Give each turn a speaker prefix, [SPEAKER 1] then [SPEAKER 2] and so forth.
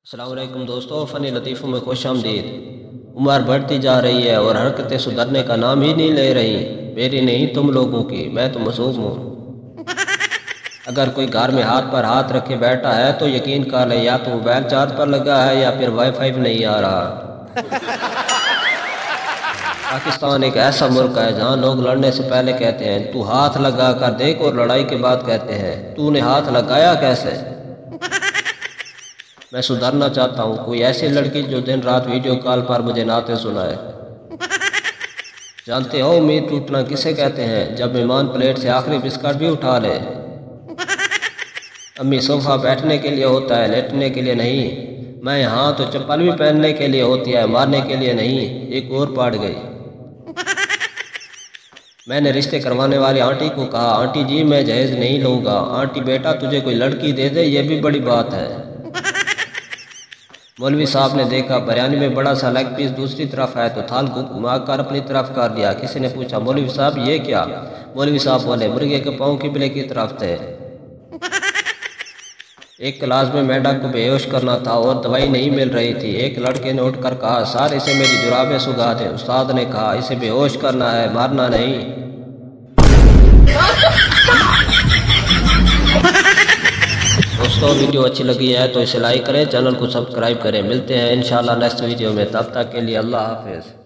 [SPEAKER 1] अस्सलाम वालेकुम दोस्तों, फ़नी लतीफ़ों में खुश आमदीद। उम्र बढ़ती जा रही है और हरकतें सुधरने का नाम ही नहीं ले रही। मेरी नहीं तुम लोगों की, मैं तो मासूम हूँ। अगर कोई घर में हाथ पर हाथ रखे बैठा है तो यकीन कर ले या तो मोबाइल चार्ज पर लगा है या फिर वाईफाई भी नहीं आ रहा। पाकिस्तान एक ऐसा मुल्क है जहाँ लोग लड़ने से पहले कहते हैं तू हाथ लगा कर देख, और लड़ाई के बाद कहते हैं तूने हाथ लगाया कैसे। मैं सुधरना चाहता हूँ, कोई ऐसी लड़की जो दिन रात वीडियो कॉल पर मुझे नाते सुनाए। जानते हो उम्मीद टूटना किसे कहते हैं? जब मेहमान प्लेट से आखिरी बिस्किट भी उठा ले। अम्मी सोफा बैठने के लिए होता है, लेटने के लिए नहीं। मैं यहाँ तो चप्पल भी पहनने के लिए होती है, मारने के लिए नहीं। एक और पड़ गई। मैंने रिश्ते करवाने वाली आंटी को कहा, आंटी जी मैं जहेज नहीं लूँगा। आंटी बेटा तुझे कोई लड़की दे दे, ये भी बड़ी बात है। मौलवी साहब ने देखा बिरयानी में बड़ा सा लेग पीस दूसरी तरफ है तो थाल घुमा कर अपनी तरफ कर दिया। किसी ने पूछा मौलवी साहब ये क्या? मौलवी साहब बोले मुर्गे के पाँव किबले की तरफ थे। एक क्लास में मैडम को बेहोश करना था और दवाई नहीं मिल रही थी। एक लड़के ने उठकर कहा सर इसे मेरी जुराबें सुगा दें। उस्ताद ने कहा इसे बेहोश करना है, मारना नहीं। दोस्तों वीडियो अच्छी लगी है तो इसे लाइक करें, चैनल को सब्सक्राइब करें। मिलते हैं इंशाल्लाह नेक्स्ट वीडियो में, तब तक के लिए अल्लाह हाफिज़।